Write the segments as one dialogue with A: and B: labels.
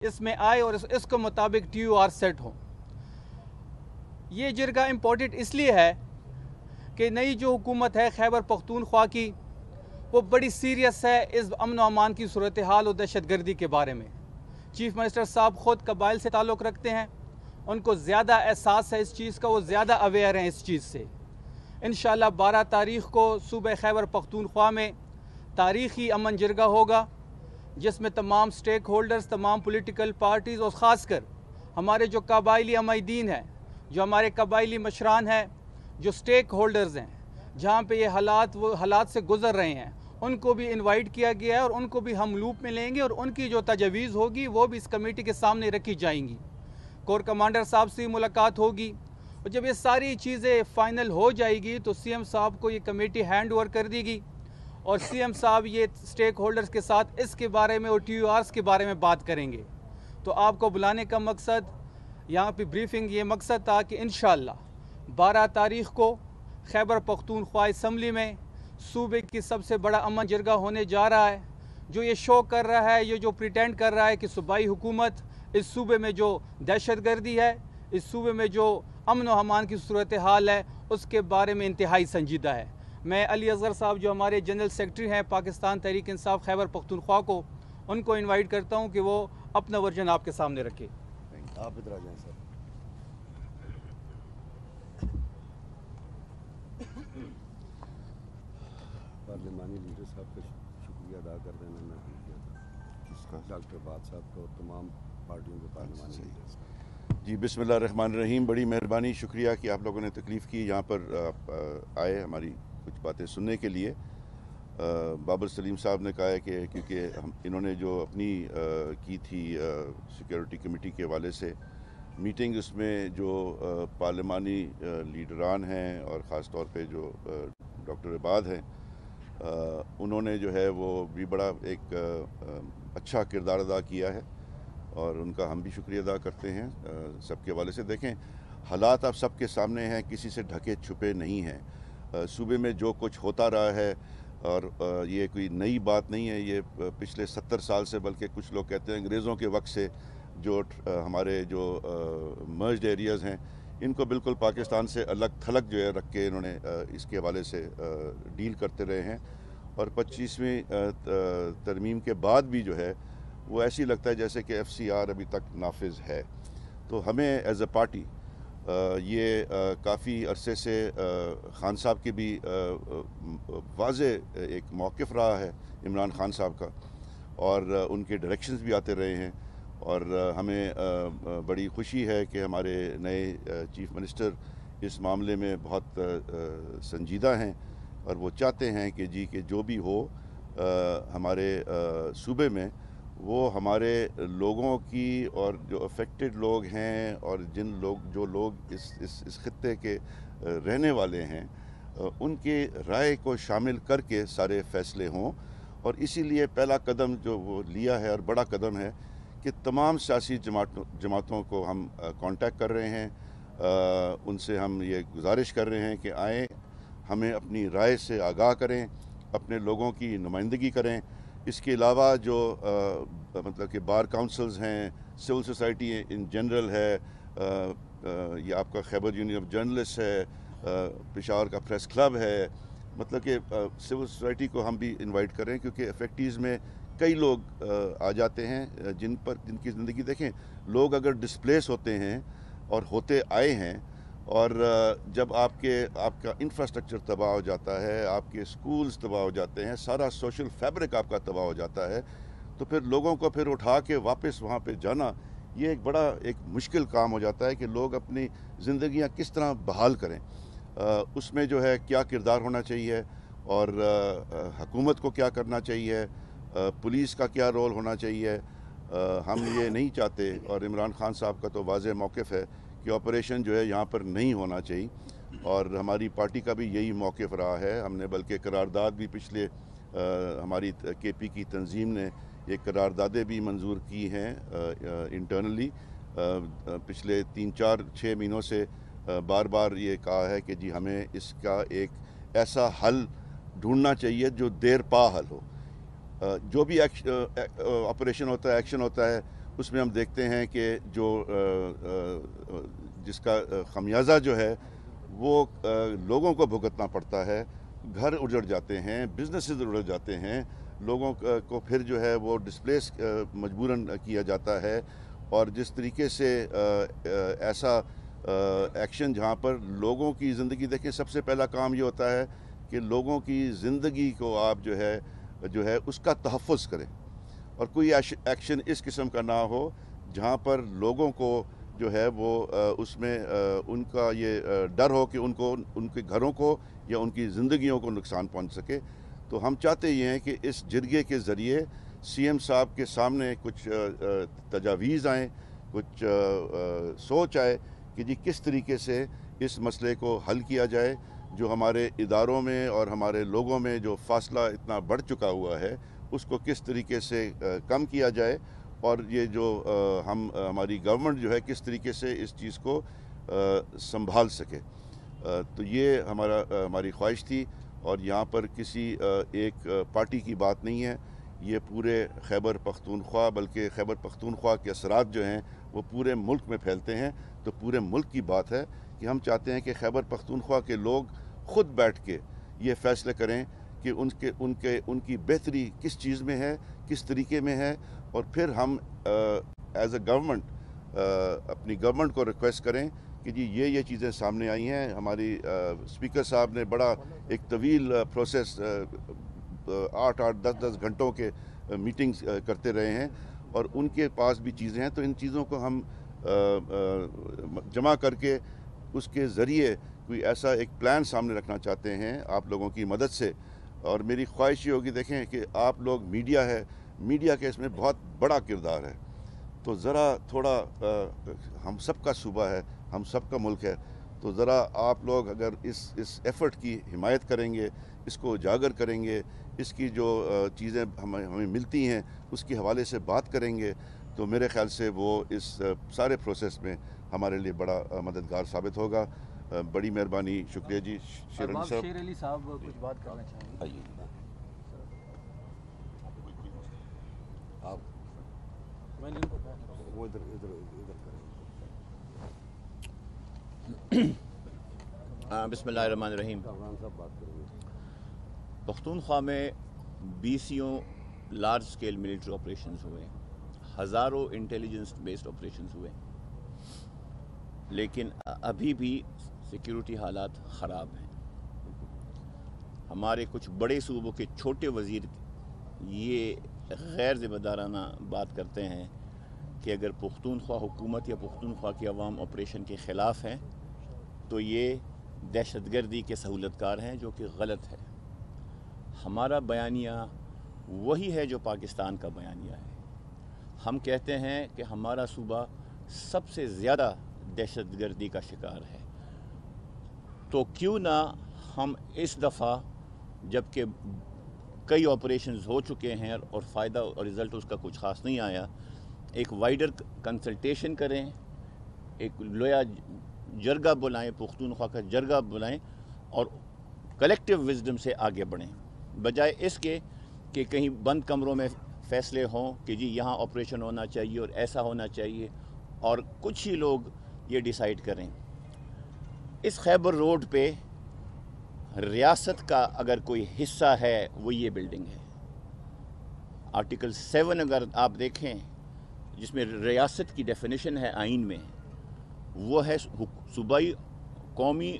A: اس میں آئے اور اس کے مطابق TUR سیٹ ہوں۔ یہ جرگہ امپورٹنٹ اس لیے ہے کہ نئی جو حکومت ہے خیبر پختونخوا کی، وہ بڑی سیریس ہے اس امن و امان کی صورتحال اور دہشت گردی کے بارے میں۔ چیف منسٹر صاحب خود قبائل سے تعلق رکھتے ہیں، ان کو زیادہ احساس ہے اس چیز کا، وہ زیادہ اویئر ہیں اس چیز سے۔ انشاءاللہ 12 تاریخ کو صوبہ خیبر پختونخوا میں تاریخی امن جرگہ ہوگا، جس میں تمام سٹیک ہولڈرز، تمام پولیٹیکل پارٹیز اور خاص کر ہمارے جو قبائلی عمائدین ہیں، جو ہمارے قبائلی مشران ہیں، جو سٹیک ہولڈرز ہیں، جہاں پہ یہ حالات سے گزر رہے ہیں، ان کو بھی انوائٹ کیا گیا ہے اور ان کو بھی ہم لوپ میں لیں گے اور ان کی جو تجاویز ہوگی وہ بھی اس کمیٹی کے سامنے رکھی جائیں گی۔ کور کمانڈر صاحب سے ملاقات ہوگی اور جب یہ ساری چیزیں فائنل ہو جائے گی تو CM صاحب کو یہ کمیٹی ہینڈ اوور کر دی گی اور CM صاحب یہ سٹیک ہولڈرز کے ساتھ اس کے بارے میں اور TURs کے بارے میں بات کریں گے۔ تو آپ کو بلانے کا مقصد، یہاں پہ بریفنگ یہ مقصد تھا کہ انشاءاللہ 12 تاریخ کو خیبر پختونخوا اسمبلی میں صوبے کی سب سے بڑا امن جرگہ ہونے جا رہا ہے۔ جو یہ شو کر رہا ہے، یہ جو پریٹینڈ کر رہا ہے کہ صوبائی حکومت اس صوبے میں جو دہشت گردی ہے، اس صوبے میں جو امن و امان کی صورتحال ہے، اس کے بارے میں انتہائی سنجیدہ ہے۔ میں علی اصغر صاحب جو ہمارے جنرل سیکرٹری ہیں پاکستان تحریک انصاف خیبر پختونخوا کو، ان کو انوائٹ کرتا ہوں کہ وہ اپنا ورژن آپ کے سامنے رکھے۔
B: آپ ادھر آ جائیں سر۔ پارلیمانی لیڈر صاحب کا شکریہ ادا کر دینا میں بھول گیا تھا، ڈاکٹر عباد صاحب کا اور تمام پارٹیوں کے پارلیمانی لیڈرز کا۔
C: جی بسم اللہ الرحمن الرحیم، بڑی مہربانی، شکریہ کہ آپ لوگوں نے تکلیف کی یہاں پر آئے ہماری کچھ باتیں سننے کے لیے۔ بابر سلیم صاحب نے کہا ہے کہ کیونکہ انہوں نے جو اپنی کی تھی سیکیورٹی کمیٹی کے حوالے سے میٹنگ، اس میں جو پارلیمانی لیڈران ہیں اور خاص طور پہ جو ڈاکٹر عباد ہیں، انہوں نے جو ہے وہ بھی بڑا ایک اچھا کردار ادا کیا ہے اور ان کا ہم بھی شکریہ ادا کرتے ہیں سب کے حوالے سے۔ دیکھیں حالات اب سب کے سامنے ہیں، کسی سے ڈھکے چھپے نہیں ہیں۔ صوبے میں جو کچھ ہوتا رہا ہے اور یہ کوئی نئی بات نہیں ہے، یہ پچھلے 70 سال سے، بلکہ کچھ لوگ کہتے ہیں انگریزوں کے وقت سے جو ہمارے جو مرجڈ ایریاز ہیں، ان کو بالکل پاکستان سے الگ تھلگ جو ہے رکھ کے انہوں نے اس کے حوالے سے ڈیل کرتے رہے ہیں، اور 25ویں ترمیم کے بعد بھی جو ہے وہ ایسی لگتا ہے جیسے کہ FCR ابھی تک نافذ ہے۔ تو ہمیں ایز اے پارٹی یہ کافی عرصے سے خان صاحب کی بھی واضح ایک موقف رہا ہے عمران خان صاحب کا، اور ان کے ڈائریکشنز بھی آتے رہے ہیں، اور ہمیں بڑی خوشی ہے کہ ہمارے نئے چیف منسٹر اس معاملے میں بہت سنجیدہ ہیں اور وہ چاہتے ہیں کہ جی کہ جو بھی ہو ہمارے صوبے میں، وہ ہمارے لوگوں کی اور جو افیکٹڈ لوگ ہیں اور جو لوگ اس خطے کے رہنے والے ہیں، ان کی رائے کو شامل کر کے سارے فیصلے ہوں۔ اور اسی لیے پہلا قدم جو وہ لیا ہے اور بڑا قدم ہے کہ تمام سیاسی جماعتوں کو ہم کانٹیکٹ کر رہے ہیں، ان سے ہم یہ گزارش کر رہے ہیں کہ آئیں، ہمیں اپنی رائے سے آگاہ کریں، اپنے لوگوں کی نمائندگی کریں۔ اس کے علاوہ جو مطلب کہ بار کاؤنسلز ہیں، سول سوسائٹی ان جنرل ہے، یہ آپ کا خیبر یونین آف جرنلسٹ ہے، پشاور کا پریس کلب ہے، مطلب کہ سول سوسائٹی کو ہم بھی انوائٹ کریں، کیونکہ افیکٹیز میں کئی لوگ آ جاتے ہیں جن کی زندگی دیکھیں، لوگ اگر ڈسپلیس ہوتے ہیں اور ہوتے آئے ہیں، اور جب آپ کا انفراسٹرکچر تباہ ہو جاتا ہے، آپ کے سکولز تباہ ہو جاتے ہیں، سارا سوشل فیبرک آپ کا تباہ ہو جاتا ہے، تو پھر لوگوں کو پھر اٹھا کے واپس وہاں پہ جانا یہ ایک بڑا مشکل کام ہو جاتا ہے کہ لوگ اپنی زندگیاں کس طرح بحال کریں۔ اس میں جو ہے کیا کردار ہونا چاہیے اور حکومت کو کیا کرنا چاہیے، پولیس کا کیا رول ہونا چاہیے۔ ہم یہ نہیں چاہتے، اور عمران خان صاحب کا تو واضح موقف ہے کہ آپریشن جو ہے یہاں پر نہیں ہونا چاہیے، اور ہماری پارٹی کا بھی یہی موقف رہا ہے۔ ہم نے بلکہ قرارداد بھی پچھلے ہماری KP کی تنظیم نے یہ قراردادیں بھی منظور کی ہیں انٹرنلی، پچھلے 3-4-6 مہینوں سے بار بار یہ کہا ہے کہ جی ہمیں اس کا ایک ایسا حل ڈھونڈنا چاہیے جو دیر پا حل ہو۔ جو بھی آپریشن ہوتا ہے، ایکشن ہوتا ہے، اس میں ہم دیکھتے ہیں کہ جو جس کا خمیازہ جو ہے وہ لوگوں کو بھگتنا پڑتا ہے. گھر اجڑ جاتے ہیں, بزنسز اجڑ جاتے ہیں, لوگوں کو پھر جو ہے وہ ڈسپلیس مجبوراً کیا جاتا ہے. اور جس طریقے سے ایسا ایکشن جہاں پر لوگوں کی زندگی, دیکھیں سب سے پہلا کام یہ ہوتا ہے کہ لوگوں کی زندگی کو آپ جو ہے اس کا تحفظ کریں, اور کوئی ایکشن اس قسم کا نہ ہو جہاں پر لوگوں کو جو ہے وہ اس میں ان کا یہ ڈر ہو کہ ان کے گھروں کو یا ان کی زندگیوں کو نقصان پہنچ سکے. تو ہم چاہتے یہ ہیں کہ اس جرگے کے ذریعے سی ایم صاحب کے سامنے کچھ تجاویز آئیں, کچھ سوچ آئے کہ جی کس طریقے سے اس مسئلے کو حل کیا جائے. جو ہمارے اداروں میں اور ہمارے لوگوں میں جو فاصلہ اتنا بڑھ چکا ہوا ہے اس کو کس طریقے سے کم کیا جائے, اور یہ جو ہماری گورنمنٹ جو ہے کس طریقے سے اس چیز کو سنبھال سکے. تو یہ ہماری خواہش تھی, اور یہاں پر کسی ایک پارٹی کی بات نہیں ہے, یہ پورے خیبر پختونخوا, بلکہ خیبر پختونخوا کے اثرات جو ہیں وہ پورے ملک میں پھیلتے ہیں. تو پورے ملک کی بات ہے کہ ہم چاہتے ہیں کہ خیبر پختونخوا کے لوگ خود بیٹھ کے یہ فیصلے کریں کہ ان کی بہتری کس چیز میں ہے, کس طریقے میں ہے, اور پھر ہم ایز اے گورنمنٹ اپنی گورنمنٹ کو ریکویسٹ کریں کہ جی یہ چیزیں سامنے آئی ہیں. ہماری اسپیکر صاحب نے بڑا ایک طویل پروسیس 8-8 10-10 گھنٹوں کے میٹنگز کرتے رہے ہیں, اور ان کے پاس بھی چیزیں ہیں. تو ان چیزوں کو ہم جمع کر کے اس کے ذریعے کوئی ایسا ایک پلان سامنے رکھنا چاہتے ہیں آپ لوگوں کی مدد سے. اور میری خواہش یہ ہوگی, دیکھیں کہ آپ لوگ میڈیا ہے, میڈیا کا اس میں بہت بڑا کردار ہے. تو ذرا تھوڑا ہم سب کا صوبہ ہے, ہم سب کا ملک ہے, تو ذرا آپ لوگ اگر اس ایفرٹ کی حمایت کریں گے, اس کو اجاگر کریں گے, اس کی جو چیزیں ہمیں ملتی ہیں اس کے حوالے سے بات کریں گے, تو میرے خیال سے وہ اس سارے پروسیس میں ہمارے لیے بڑا مددگار ثابت ہوگا. بڑی مہربانی, شکریہ جی.
A: شیر علی صاحب کچھ بات کرنا چاہیں گے؟
B: آپ وہ ادھر
D: بسم اللہ الرحمن الرحیم. پختونخوا میں 20 لارج سکیل ملٹری آپریشنز ہوئے, ہزاروں انٹیلیجنس بیسڈ آپریشنز ہوئے, لیکن ابھی بھی سیکیورٹی حالات خراب ہیں. ہمارے کچھ بڑے صوبوں کے چھوٹے وزیر یہ غیر ذمہ دارانہ بات کرتے ہیں کہ اگر پختونخوا حکومت یا پختونخوا کی عوام آپریشن کے خلاف ہیں تو یہ دہشت گردی کے سہولت کار ہیں, جو کہ غلط ہے. ہمارا بیانیہ وہی ہے جو پاکستان کا بیانیہ ہے. ہم کہتے ہیں کہ ہمارا صوبہ سب سے زیادہ دہشت گردی کا شکار ہے, تو کیوں نہ ہم اس دفعہ جب کہ کئی آپریشنز ہو چکے ہیں اور فائدہ اور رزلٹ اس کا کچھ خاص نہیں آیا, ایک وائڈر کنسلٹیشن کریں, ایک لویا جرگہ بلائیں, پختونخوا کا جرگہ بلائیں, اور کلیکٹیو وزڈم سے آگے بڑھیں, بجائے اس کے کہ کہیں بند کمروں میں فیصلے ہوں کہ جی یہاں آپریشن ہونا چاہیے اور ایسا ہونا چاہیے, اور کچھ ہی لوگ یہ ڈیسائیڈ کریں. اس خیبر روڈ پہ ریاست کا اگر کوئی حصہ ہے وہ یہ بلڈنگ ہے. آرٹیکل 7 اگر آپ دیکھیں جس میں ریاست کی ڈیفینیشن ہے آئین میں, وہ ہے صوبائی قومی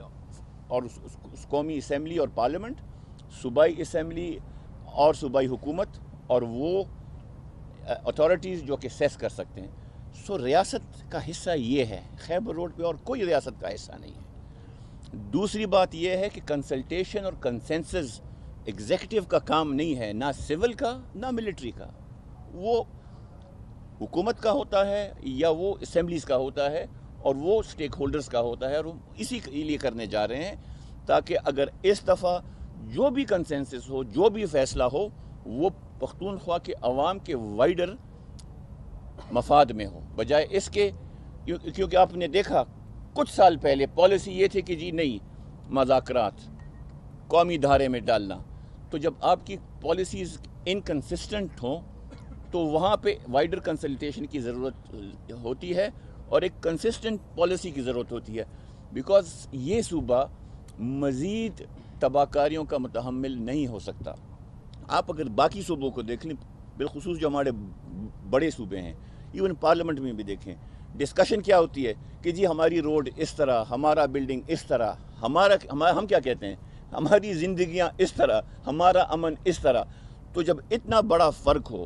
D: اور قومی اسمبلی اور پارلیمنٹ, صوبائی اسمبلی اور صوبائی حکومت, اور وہ اتھارٹیز جو کہ سیس کر سکتے ہیں. سو ریاست کا حصہ یہ ہے خیبر روڈ پہ, اور کوئی ریاست کا حصہ نہیں ہے. دوسری بات یہ ہے کہ کنسلٹیشن اور کنسنسس ایگزیکٹو کا کام نہیں ہے, نہ سول کا نہ ملٹری کا. وہ حکومت کا ہوتا ہے یا وہ اسمبلیز کا ہوتا ہے, اور وہ سٹیک ہولڈرز کا ہوتا ہے, اور وہ اسی کے لیے کرنے جا رہے ہیں تاکہ اگر اس دفعہ جو بھی کنسنسس ہو, جو بھی فیصلہ ہو, وہ پختونخوا کے عوام کے وائڈر مفاد میں ہو, بجائے اس کے کیونکہ آپ نے دیکھا کچھ سال پہلے پالیسی یہ تھی کہ جی نہیں مذاکرات قومی دھارے میں ڈالنا. تو جب آپ کی پالیسیز انکنسسٹنٹ ہوں تو وہاں پہ وائڈر کنسلٹیشن کی ضرورت ہوتی ہے اور ایک کنسسٹنٹ پالیسی کی ضرورت ہوتی ہے، بیکاز یہ صوبہ مزید تباہ کاریوں کا متحمل نہیں ہو سکتا۔ آپ اگر باقی صوبوں کو دیکھ لیں، بالخصوص جو ہمارے بڑے صوبے ہیں، ایون پارلیمنٹ میں بھی دیکھیں، ڈسکشن کیا ہوتی ہے کہ جی ہماری روڈ اس طرح، ہمارا بلڈنگ اس طرح، ہم کیا کہتے ہیں، ہماری زندگیاں اس طرح، ہمارا امن اس طرح۔ تو جب اتنا بڑا فرق ہو،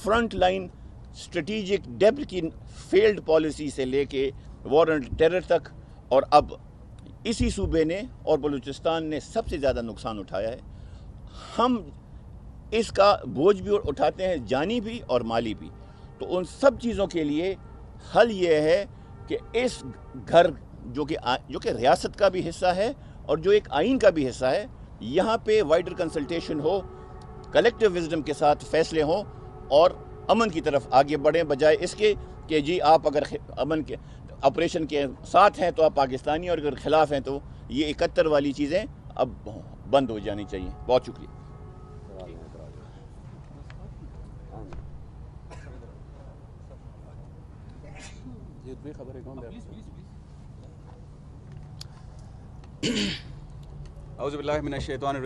D: فرنٹ لائن اسٹریٹجک ڈیپتھ کی فیلڈ پالیسی سے لے کے وار اینڈ ٹیرر تک، اور اب اسی صوبے نے اور بلوچستان نے سب سے زیادہ نقصان اٹھایا ہے، ہم اس کا بوجھ بھی اٹھاتے ہیں، جانی بھی اور مالی بھی۔ تو ان سب چیزوں کے لیے حل یہ ہے کہ اس گھر جو کہ ریاست کا بھی حصہ ہے اور جو ایک آئین کا بھی حصہ ہے، یہاں پہ وائڈر کنسلٹیشن ہو، کلیکٹیو وزڈم کے ساتھ فیصلے ہوں اور امن کی طرف آگے بڑھیں، بجائے اس کے کہ جی آپ اگر امن کے آپریشن کے ساتھ ہیں تو آپ پاکستانی، اور اگر خلاف ہیں تو یہ 71 والی چیزیں اب بند ہو جانی چاہیے۔ بہت شکریہ۔
A: اعوذ باللہ من الشیطان الرجیم۔